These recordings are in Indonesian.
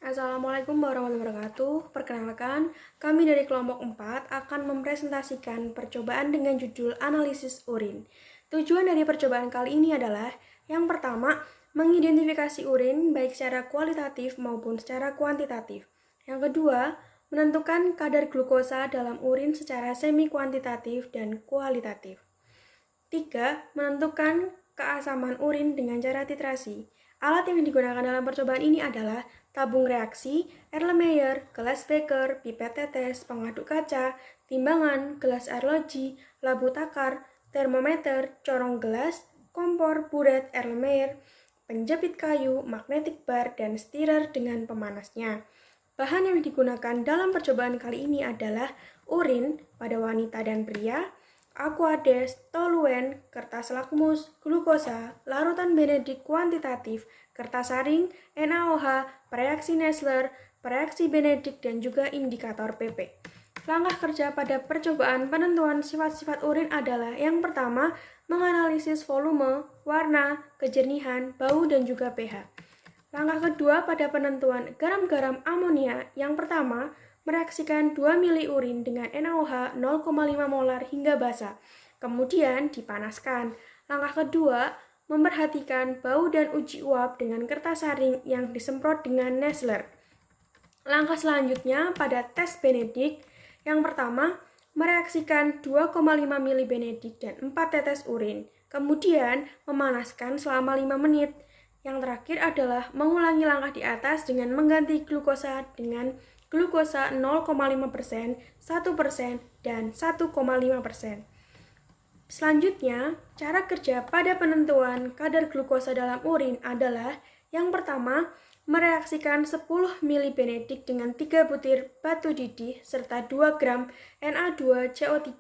Assalamualaikum warahmatullahi wabarakatuh. Perkenalkan, kami dari kelompok 4 akan mempresentasikan percobaan dengan judul analisis urin. Tujuan dari percobaan kali ini adalah yang pertama, mengidentifikasi urin baik secara kualitatif maupun secara kuantitatif. Yang kedua, menentukan kadar glukosa dalam urin secara semi kuantitatif dan kualitatif. 3. Menentukan keasaman urin dengan cara titrasi. Alat yang digunakan dalam percobaan ini adalah tabung reaksi, Erlenmeyer, gelas Becker, pipet tetes, pengaduk kaca, timbangan, gelas arloji, labu takar, termometer, corong gelas, kompor, buret, Erlenmeyer, penjepit kayu, magnetic bar, dan stirrer dengan pemanasnya. Bahan yang digunakan dalam percobaan kali ini adalah urin pada wanita dan pria, aquades, toluen, kertas lakmus, glukosa, larutan benedik kuantitatif, kertas saring, NaOH, reaksi Nessler, reaksi benedik, dan juga indikator PP. Langkah kerja pada percobaan penentuan sifat-sifat urin adalah yang pertama, menganalisis volume, warna, kejernihan, bau, dan juga pH. Langkah kedua pada penentuan garam-garam amonia, yang pertama, mereaksikan 2 mili urin dengan NaOH 0,5 molar hingga basa. Kemudian dipanaskan. Langkah kedua, memperhatikan bau dan uji uap dengan kertas saring yang disemprot dengan Nessler. Langkah selanjutnya pada tes Benedik. Yang pertama, mereaksikan 2,5 mili Benedik dan 4 tetes urin. Kemudian memanaskan selama 5 menit. Yang terakhir adalah mengulangi langkah di atas dengan mengganti glukosa dengan glukosa 0,5%, 1%, dan 1,5%. Selanjutnya, cara kerja pada penentuan kadar glukosa dalam urin adalah yang pertama, mereaksikan 10 mili Benedik dengan 3 butir batu didih serta 2 gram Na2CO3,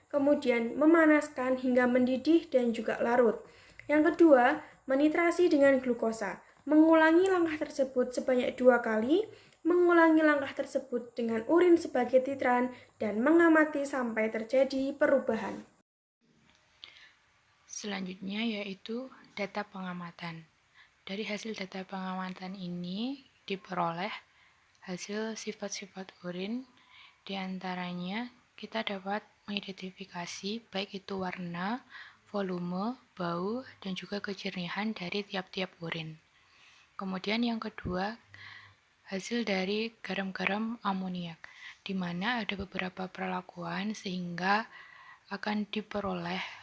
kemudian memanaskan hingga mendidih dan juga larut. Yang kedua, menitrasi dengan glukosa. Mengulangi langkah tersebut sebanyak 2 kali, mengulangi langkah tersebut dengan urin sebagai titran, dan mengamati sampai terjadi perubahan. Selanjutnya yaitu data pengamatan. Dari hasil data pengamatan ini diperoleh hasil sifat-sifat urin, diantaranya kita dapat mengidentifikasi baik itu warna, volume, bau, dan juga kejernihan dari tiap-tiap urin. Kemudian yang kedua, hasil dari garam-garam amoniak, di mana ada beberapa perlakuan sehingga akan diperoleh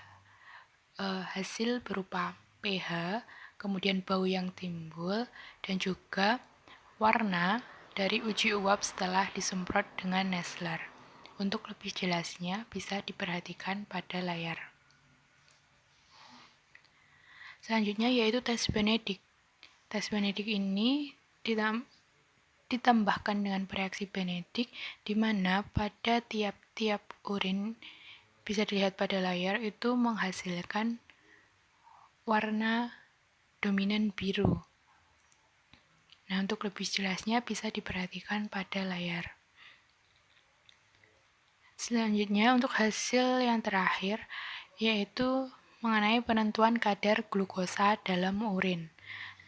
hasil berupa pH, kemudian bau yang timbul, dan juga warna dari uji uap setelah disemprot dengan Nessler. Untuk lebih jelasnya bisa diperhatikan pada layar. Selanjutnya yaitu tes Benedik. Tes Benedik ini ditambahkan dengan reaksi Benedik, di mana pada tiap-tiap urin bisa dilihat pada layar itu menghasilkan warna dominan biru. Nah, untuk lebih jelasnya bisa diperhatikan pada layar. Selanjutnya untuk hasil yang terakhir yaitu mengenai penentuan kadar glukosa dalam urin.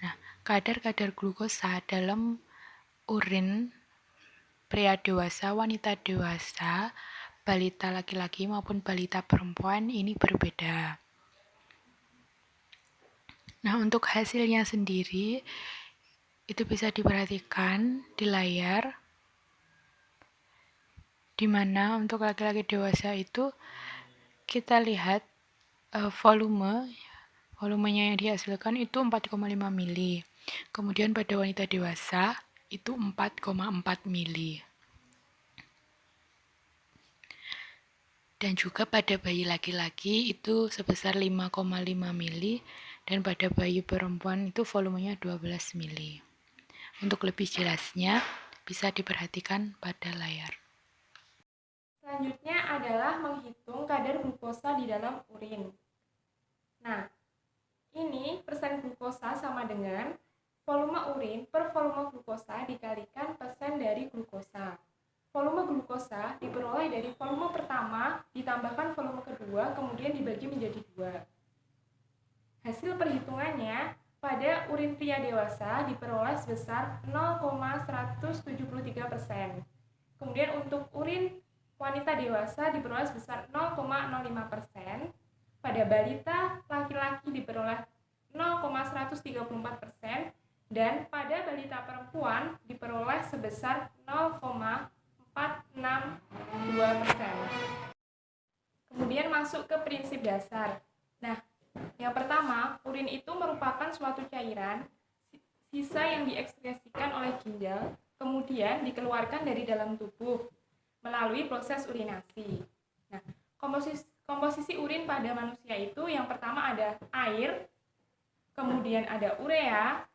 Nah, kadar glukosa dalam urin pria dewasa, wanita dewasa, balita laki-laki maupun balita perempuan ini berbeda. Nah, untuk hasilnya sendiri itu bisa diperhatikan di layar, di mana untuk laki-laki dewasa itu kita lihat volumenya yang dihasilkan itu 4,5 mili. Kemudian pada wanita dewasa itu 4,4 mili. Dan juga pada bayi laki-laki itu sebesar 5,5 mili dan pada bayi perempuan itu volumenya 12 mili. Untuk lebih jelasnya bisa diperhatikan pada layar. Selanjutnya adalah menghitung kadar glukosa di dalam urin. Nah, ini persen glukosa sama dengan volume urin per volume glukosa dikalikan persen dari glukosa. Volume glukosa diperoleh dari volume pertama ditambahkan volume kedua, kemudian dibagi menjadi 2. Hasil perhitungannya pada urin pria dewasa diperoleh sebesar 0,173%. Kemudian untuk urin wanita dewasa diperoleh sebesar 0,05%. Pada balita laki-laki diperoleh 0,134%. Dan pada balita perempuan diperoleh sebesar 0,462%. Kemudian masuk ke prinsip dasar. Nah, yang pertama, urin itu merupakan suatu cairan sisa yang diekskresikan oleh ginjal, kemudian dikeluarkan dari dalam tubuh melalui proses urinasi. Nah, komposisi urin pada manusia itu yang pertama ada air, kemudian ada urea,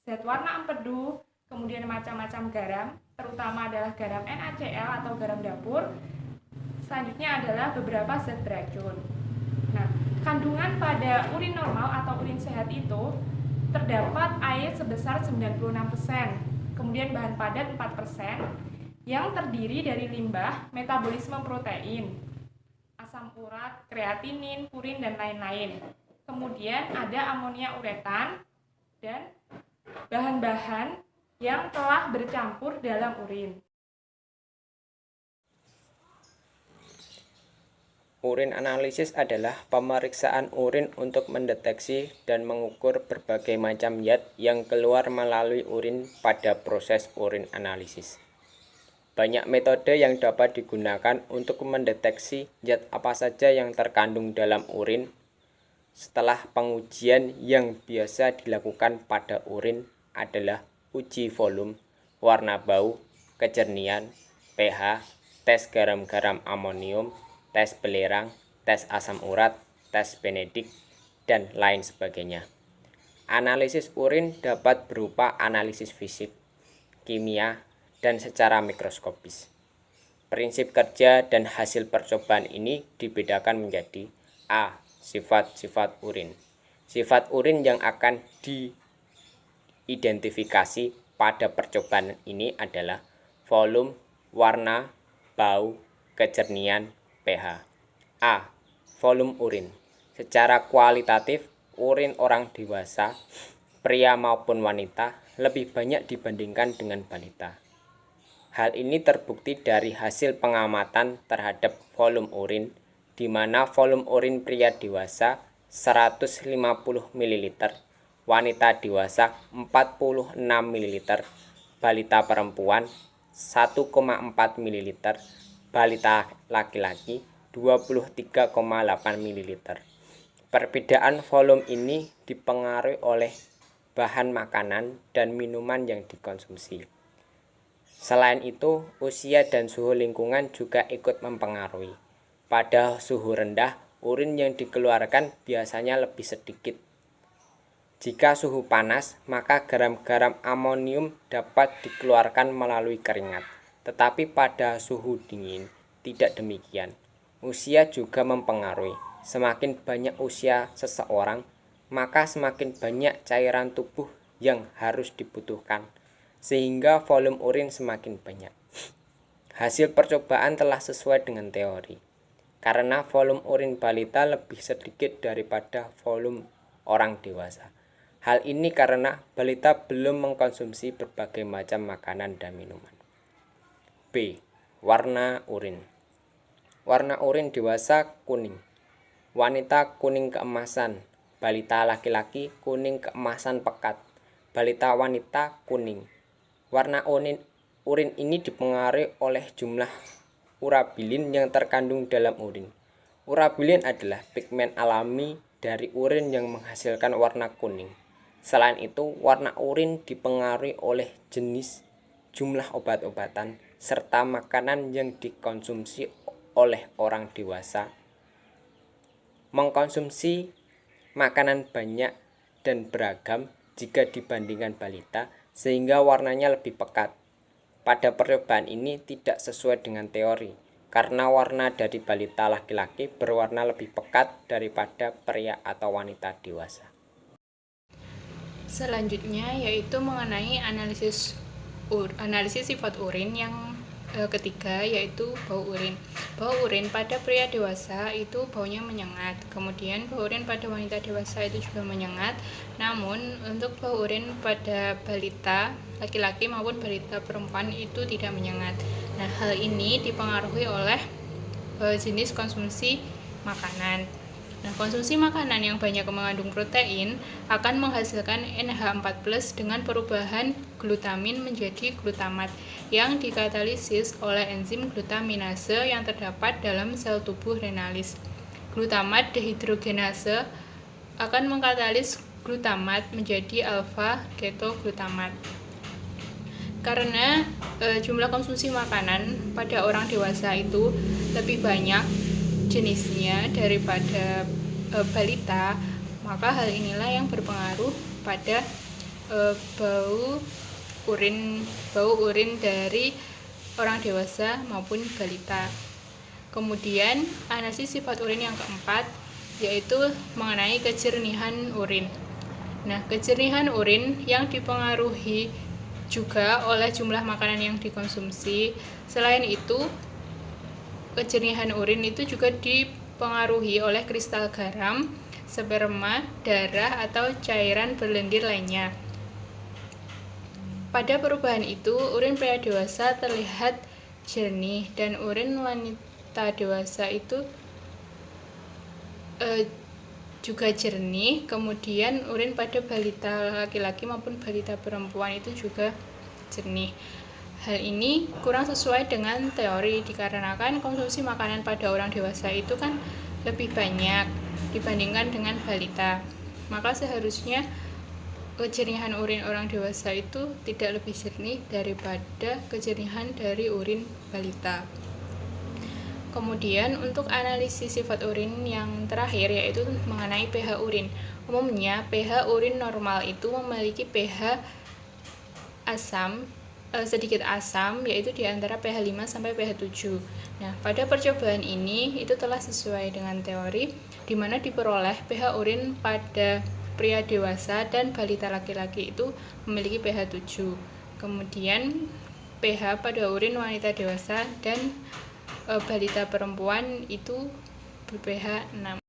zat warna empedu, kemudian macam-macam garam, terutama adalah garam NaCl atau garam dapur. Selanjutnya adalah beberapa zat beracun. Nah, kandungan pada urin normal atau urin sehat itu terdapat air sebesar 96%, kemudian bahan padat 4%, yang terdiri dari limbah, metabolisme protein, asam urat, kreatinin, purin, dan lain-lain. Kemudian ada amonia uretan dan bahan-bahan yang telah bercampur dalam urin. Urin analisis adalah pemeriksaan urin untuk mendeteksi dan mengukur berbagai macam zat yang keluar melalui urin pada proses urin analisis. Banyak metode yang dapat digunakan untuk mendeteksi zat apa saja yang terkandung dalam urin. Setelah pengujian yang biasa dilakukan pada urin adalah uji volume, warna bau, kejernihan, pH, tes garam-garam amonium, tes belerang, tes asam urat, tes Benedict, dan lain sebagainya. Analisis urin dapat berupa analisis fisik, kimia, dan secara mikroskopis. Prinsip kerja dan hasil percobaan ini dibedakan menjadi A. Sifat-sifat urin. Sifat urin yang akan diidentifikasi pada percobaan ini adalah volume, warna, bau, kejernihan, pH. A. Volume urin. Secara kualitatif, urin orang dewasa, pria maupun wanita, lebih banyak dibandingkan dengan balita. Hal ini terbukti dari hasil pengamatan terhadap volume urin, di mana volume urin pria dewasa 150 ml, wanita dewasa 46 ml, balita perempuan 1,4 ml, balita laki-laki 23,8 ml. Perbedaan volume ini dipengaruhi oleh bahan makanan dan minuman yang dikonsumsi. Selain itu, usia dan suhu lingkungan juga ikut mempengaruhi. Pada suhu rendah, urin yang dikeluarkan biasanya lebih sedikit. Jika suhu panas, maka garam-garam amonium dapat dikeluarkan melalui keringat. Tetapi pada suhu dingin, tidak demikian. Usia juga mempengaruhi. Semakin banyak usia seseorang, maka semakin banyak cairan tubuh yang harus dibutuhkan, sehingga volume urin semakin banyak. Hasil percobaan telah sesuai dengan teori, karena volume urin balita lebih sedikit daripada volume orang dewasa. Hal ini karena balita belum mengkonsumsi berbagai macam makanan dan minuman. B. Warna urin. Warna urin dewasa kuning, wanita kuning keemasan, balita laki-laki kuning keemasan pekat, balita wanita kuning. Warna urin ini dipengaruhi oleh jumlah urabilin yang terkandung dalam urin. Urabilin adalah pigmen alami dari urin yang menghasilkan warna kuning. Selain itu, warna urin dipengaruhi oleh jenis, jumlah obat-obatan, serta makanan yang dikonsumsi oleh orang dewasa. Mengkonsumsi makanan banyak dan beragam jika dibandingkan balita, sehingga warnanya lebih pekat. Pada percobaan ini tidak sesuai dengan teori, karena warna dari balita laki-laki berwarna lebih pekat daripada pria atau wanita dewasa. Selanjutnya yaitu mengenai analisis sifat urin yang ketiga, yaitu bau urin. Bau urin pada pria dewasa itu baunya menyengat, kemudian bau urin pada wanita dewasa itu juga menyengat. Namun untuk bau urin pada balita laki-laki maupun balita perempuan itu tidak menyengat. Nah, hal ini dipengaruhi oleh jenis konsumsi makanan. Nah, konsumsi makanan yang banyak mengandung protein akan menghasilkan NH4+ dengan perubahan glutamin menjadi glutamat yang dikatalisis oleh enzim glutaminase yang terdapat dalam sel tubuh renalis. Glutamat dehidrogenase akan mengkatalis glutamat menjadi alfa-ketoglutamat. Karena jumlah konsumsi makanan pada orang dewasa itu lebih banyak jenisnya daripada balita, maka hal inilah yang berpengaruh pada bau urin dari orang dewasa maupun balita. Kemudian analisis sifat urin yang keempat yaitu mengenai kejernihan urin. Nah, kejernihan urin yang dipengaruhi juga oleh jumlah makanan yang dikonsumsi. Selain itu, kejernihan urin itu juga dipengaruhi oleh kristal garam, sperma, darah, atau cairan berlendir lainnya. Pada perubahan itu, urin pria dewasa terlihat jernih dan urin wanita dewasa itu juga jernih. Kemudian urin pada balita laki-laki maupun balita perempuan itu juga jernih. Hal ini kurang sesuai dengan teori dikarenakan konsumsi makanan pada orang dewasa itu kan lebih banyak dibandingkan dengan balita. Maka seharusnya kejernihan urin orang dewasa itu tidak lebih jernih daripada kejernihan dari urin balita. Kemudian untuk analisis sifat urin yang terakhir yaitu mengenai pH urin. Umumnya pH urin normal itu memiliki pH asam sedikit asam, yaitu di antara pH 5 sampai pH 7. Nah, pada percobaan ini itu telah sesuai dengan teori di mana diperoleh pH urin pada pria dewasa dan balita laki-laki itu memiliki pH 7. Kemudian pH pada urin wanita dewasa dan balita perempuan itu ber-pH 6.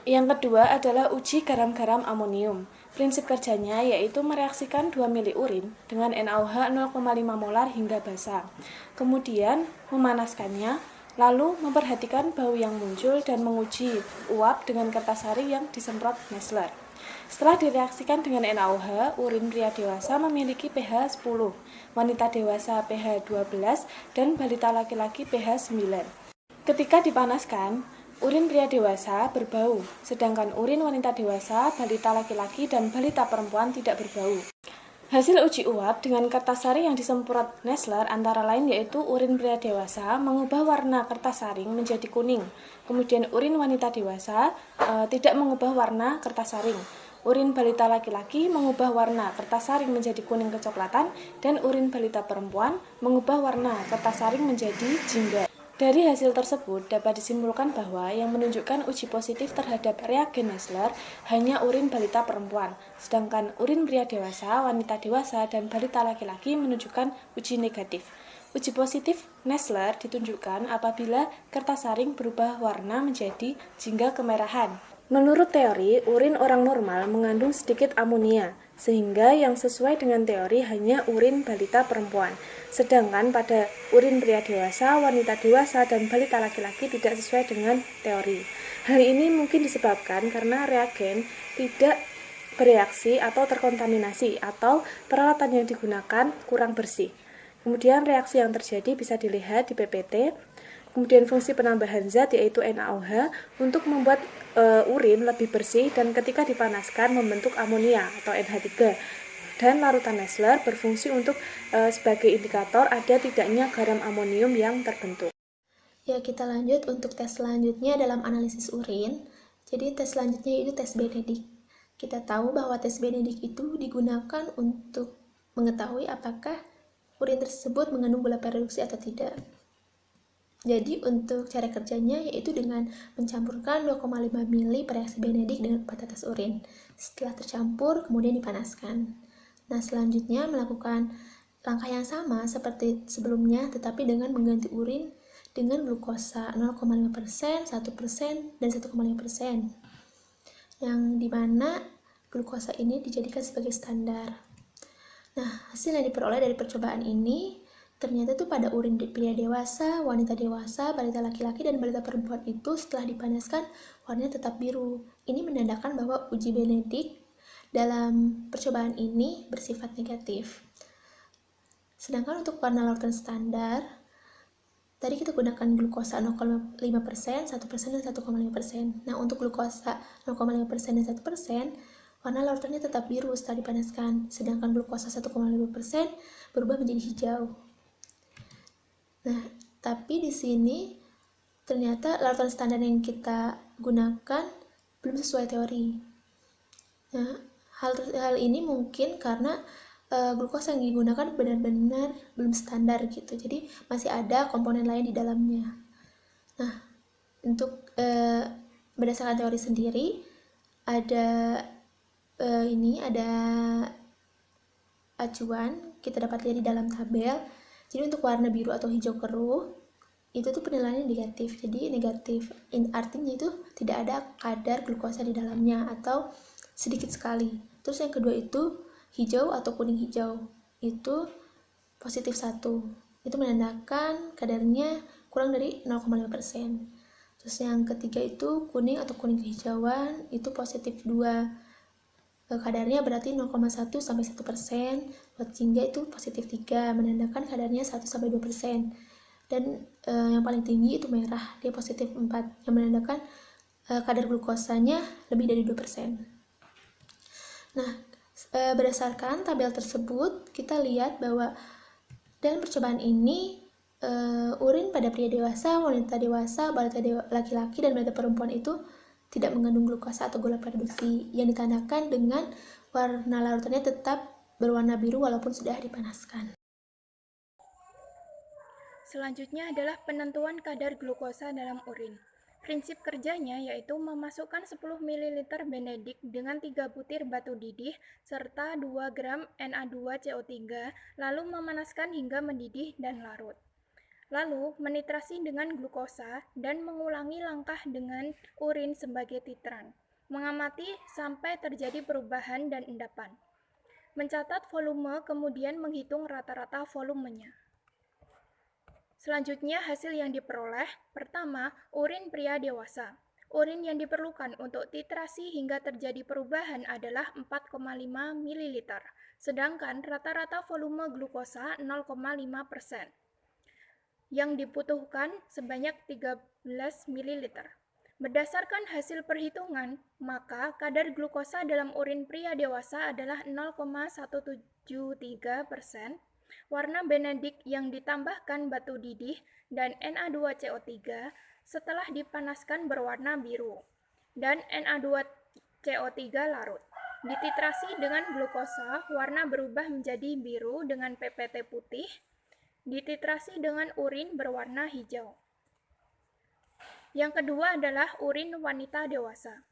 Yang kedua adalah uji garam-garam amonium. Prinsip kerjanya yaitu mereaksikan 2 mili urin dengan NaOH 0,5 molar hingga basa. Kemudian memanaskannya, lalu memperhatikan bau yang muncul dan menguji uap dengan kertas sari yang disemprot Nessler. Setelah direaksikan dengan NaOH, urin pria dewasa memiliki pH 10, wanita dewasa pH 12, dan balita laki-laki pH 9. Ketika dipanaskan, urin pria dewasa berbau, sedangkan urin wanita dewasa, balita laki-laki, dan balita perempuan tidak berbau. Hasil uji uap dengan kertas saring yang disemprot Nessler antara lain yaitu urin pria dewasa mengubah warna kertas saring menjadi kuning. Kemudian urin wanita dewasa tidak mengubah warna kertas saring. Urin balita laki-laki mengubah warna kertas saring menjadi kuning kecoklatan dan urin balita perempuan mengubah warna kertas saring menjadi jingga. Dari hasil tersebut dapat disimpulkan bahwa yang menunjukkan uji positif terhadap reagen Nessler hanya urin balita perempuan, sedangkan urin pria dewasa, wanita dewasa, dan balita laki-laki menunjukkan uji negatif. Uji positif Nessler ditunjukkan apabila kertas saring berubah warna menjadi jingga kemerahan. Menurut teori, urin orang normal mengandung sedikit amonia, sehingga yang sesuai dengan teori hanya urin balita perempuan. Sedangkan pada urin pria dewasa, wanita dewasa, dan balita laki-laki tidak sesuai dengan teori. Hal ini mungkin disebabkan karena reagen tidak bereaksi atau terkontaminasi, atau peralatan yang digunakan kurang bersih. Kemudian reaksi yang terjadi bisa dilihat di PPT. Kemudian fungsi penambahan zat yaitu NaOH untuk membuat urin lebih bersih dan ketika dipanaskan membentuk amonia atau NH3. Dan larutan Nessler berfungsi untuk sebagai indikator ada tidaknya garam amonium yang terbentuk. Ya, kita lanjut untuk tes selanjutnya dalam analisis urin. Jadi tes selanjutnya itu tes Benedict. Kita tahu bahwa tes Benedict itu digunakan untuk mengetahui apakah urin tersebut mengandung gula reduksi atau tidak. Jadi untuk cara kerjanya yaitu dengan mencampurkan 2,5 ml reaksi Benedict dengan obat tetes urin. Setelah tercampur kemudian dipanaskan. Nah, selanjutnya melakukan langkah yang sama seperti sebelumnya, tetapi dengan mengganti urin dengan glukosa 0,5%, 1%, dan 1,5%, yang dimana glukosa ini dijadikan sebagai standar. Nah, hasil yang diperoleh dari percobaan ini, ternyata tuh pada urin pria dewasa, wanita dewasa, balita laki-laki, dan balita perempuan itu setelah dipanaskan warnanya tetap biru. Ini menandakan bahwa uji Benedict dalam percobaan ini bersifat negatif. Sedangkan untuk warna larutan standar, tadi kita gunakan glukosa 0,5%, 1%, dan 1,5%. Nah, untuk glukosa 0,5% dan 1%, warna larutannya tetap biru setelah dipanaskan. Sedangkan glukosa 1,5% berubah menjadi hijau. Nah, tapi di sini ternyata larutan standar yang kita gunakan belum sesuai teori. Nah, hal ini mungkin karena glukosa yang digunakan benar-benar belum standar gitu, jadi masih ada komponen lain di dalamnya. Nah, untuk berdasarkan teori sendiri ada ada acuan, kita dapat lihat di dalam tabel. Jadi untuk warna biru atau hijau keruh itu tuh penilaiannya negatif, jadi negatif artinya itu tidak ada kadar glukosa di dalamnya atau sedikit sekali. Terus yang kedua itu hijau atau kuning hijau, itu positif 1, itu menandakan kadarnya kurang dari 0,5%. Terus yang ketiga itu kuning atau kuning kehijauan, itu positif 2, kadarnya berarti 0,1 sampai 1%. Buat jingga itu positif 3, menandakan kadarnya 1 sampai 2%. Dan yang paling tinggi itu merah, dia positif 4, yang menandakan kadar glukosanya lebih dari 2%. Nah, berdasarkan tabel tersebut, kita lihat bahwa dalam percobaan ini urin pada pria dewasa, wanita dewasa, balita laki-laki, dan balita perempuan itu tidak mengandung glukosa atau gula produksi, yang ditandakan dengan warna larutannya tetap berwarna biru walaupun sudah dipanaskan. Selanjutnya adalah penentuan kadar glukosa dalam urin. Prinsip kerjanya yaitu memasukkan 10 ml Benedict dengan 3 butir batu didih serta 2 gram Na2CO3, lalu memanaskan hingga mendidih dan larut. Lalu menitrasi dengan glukosa dan mengulangi langkah dengan urin sebagai titran. Mengamati sampai terjadi perubahan dan endapan. Mencatat volume, kemudian menghitung rata-rata volumenya. Selanjutnya hasil yang diperoleh, pertama, urin pria dewasa. Urin yang diperlukan untuk titrasi hingga terjadi perubahan adalah 4,5 ml, sedangkan rata-rata volume glukosa 0,5%. Yang dibutuhkan sebanyak 13 ml. Berdasarkan hasil perhitungan, maka kadar glukosa dalam urin pria dewasa adalah 0,173%. Warna Benedict yang ditambahkan batu didih dan Na2CO3 setelah dipanaskan berwarna biru, dan Na2CO3 larut. Dititrasi dengan glukosa, warna berubah menjadi biru dengan PPT putih. Dititrasi dengan urin berwarna hijau. Yang kedua adalah urin wanita dewasa.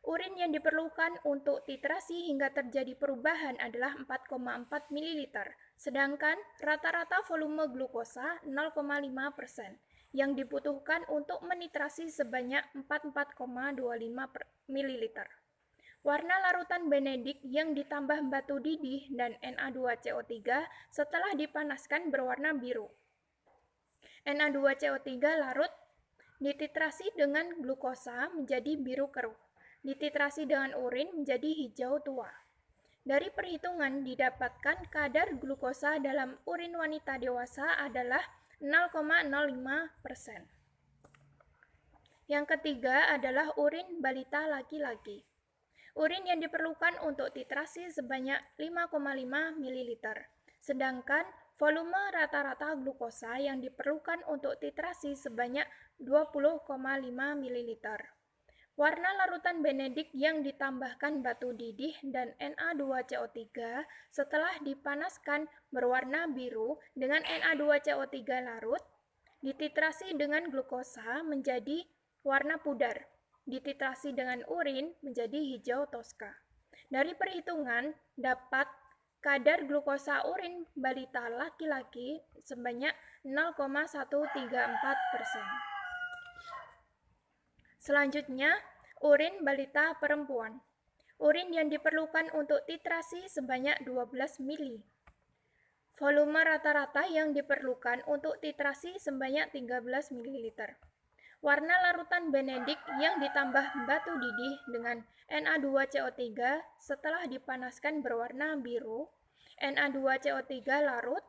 Urin yang diperlukan untuk titrasi hingga terjadi perubahan adalah 4,4 ml, sedangkan rata-rata volume glukosa 0,5%, yang dibutuhkan untuk menitrasi sebanyak 44,25 ml. Warna larutan Benedict yang ditambah batu didih dan Na2CO3 setelah dipanaskan berwarna biru. Na2CO3 larut, dititrasi dengan glukosa menjadi biru keruh. Dititrasi dengan urin menjadi hijau tua. Dari perhitungan didapatkan kadar glukosa dalam urin wanita dewasa adalah 0,05%. Yang ketiga adalah urin balita laki-laki. Urin yang diperlukan untuk titrasi sebanyak 5,5 ml, sedangkan volume rata-rata glukosa yang diperlukan untuk titrasi sebanyak 20,5 ml. Warna larutan Benedict yang ditambahkan batu didih dan Na2CO3 setelah dipanaskan berwarna biru dengan Na2CO3 larut, dititrasi dengan glukosa menjadi warna pudar. Dititrasi dengan urin menjadi hijau toska. Dari perhitungan dapat kadar glukosa urin balita laki-laki sebanyak 0,134%. Selanjutnya, urin balita perempuan. Urin yang diperlukan untuk titrasi sebanyak 12 ml. Volume rata-rata yang diperlukan untuk titrasi sebanyak 13 ml. Warna larutan benedik yang ditambah batu didih dengan Na2CO3 setelah dipanaskan berwarna biru. Na2CO3 larut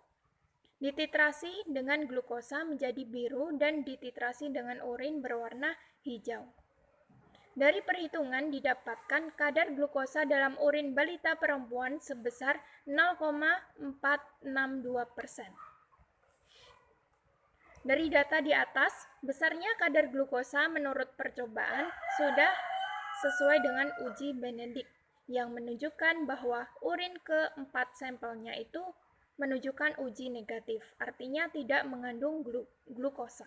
dititrasi dengan glukosa menjadi biru dan dititrasi dengan urin berwarna hijau. Dari perhitungan didapatkan kadar glukosa dalam urin balita perempuan sebesar 0,462%. Dari data di atas, besarnya kadar glukosa menurut percobaan sudah sesuai dengan uji Benedict yang menunjukkan bahwa urin ke-4 sampelnya itu menunjukkan uji negatif, artinya tidak mengandung glukosa.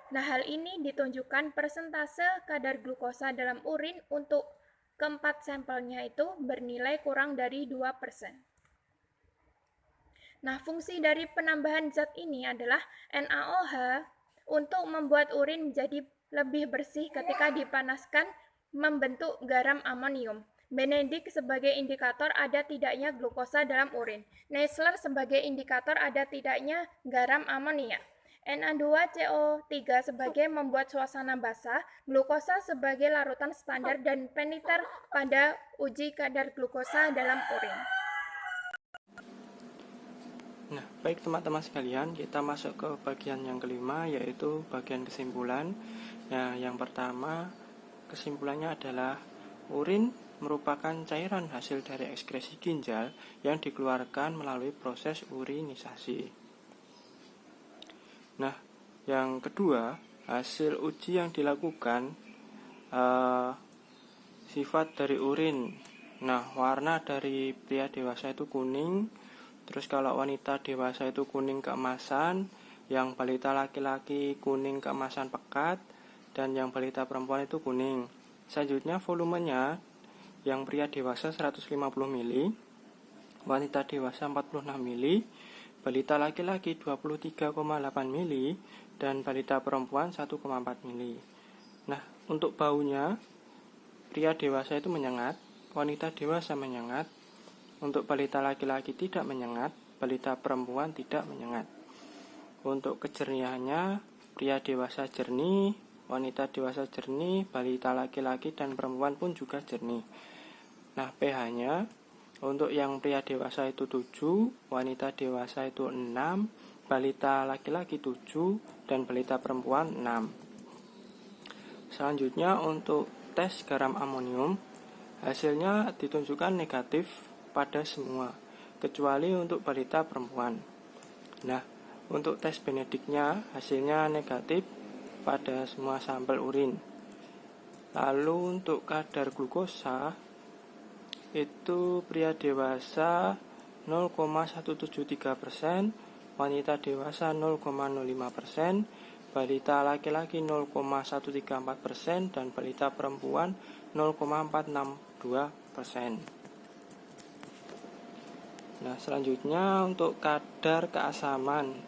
Nah, hal ini ditunjukkan persentase kadar glukosa dalam urin untuk ke-4 sampelnya itu bernilai kurang dari 2%. Nah, fungsi dari penambahan zat ini adalah NaOH untuk membuat urin menjadi lebih bersih ketika dipanaskan membentuk garam amonium. Benedict sebagai indikator ada tidaknya glukosa dalam urin. Nessler sebagai indikator ada tidaknya garam amonia. Na2CO3 sebagai membuat suasana basah, glukosa sebagai larutan standar dan peniter pada uji kadar glukosa dalam urin. Nah, baik teman-teman sekalian, kita masuk ke bagian yang kelima, yaitu bagian kesimpulan. Nah, yang pertama, kesimpulannya adalah urin merupakan cairan hasil dari ekskresi ginjal yang dikeluarkan melalui proses urinisasi. Nah, yang kedua, hasil uji yang dilakukan sifat dari urin. Nah, warna dari pria dewasa itu kuning. Terus kalau wanita dewasa itu kuning keemasan, yang balita laki-laki kuning keemasan pekat, dan yang balita perempuan itu kuning. Selanjutnya volumenya, yang pria dewasa 150 ml, wanita dewasa 46 ml, balita laki-laki 23,8 ml, dan balita perempuan 1,4 ml. Nah, untuk baunya, pria dewasa itu menyengat, wanita dewasa menyengat. Untuk balita laki-laki tidak menyengat, balita perempuan tidak menyengat. Untuk kejernihannya, pria dewasa jernih, wanita dewasa jernih, balita laki-laki dan perempuan pun juga jernih. Nah, pH-nya untuk yang pria dewasa itu 7, wanita dewasa itu 6, balita laki-laki 7, dan balita perempuan 6. Selanjutnya untuk tes garam amonium, hasilnya ditunjukkan negatif pada semua, kecuali untuk balita perempuan. Nah, untuk tes Benedictnya hasilnya negatif pada semua sampel urin. Lalu untuk kadar glukosa itu pria dewasa 0,173%, wanita dewasa 0,05%, balita laki-laki 0,134%, dan balita perempuan 0,462%. Nah, selanjutnya untuk kadar keasaman.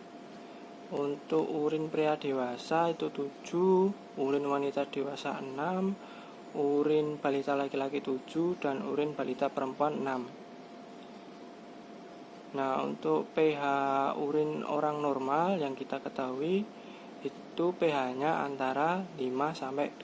Untuk urin pria dewasa itu 7, urin wanita dewasa 6, urin balita laki-laki 7, dan urin balita perempuan 6. Nah, untuk pH urin orang normal yang kita ketahui itu pH-nya antara 5 sampai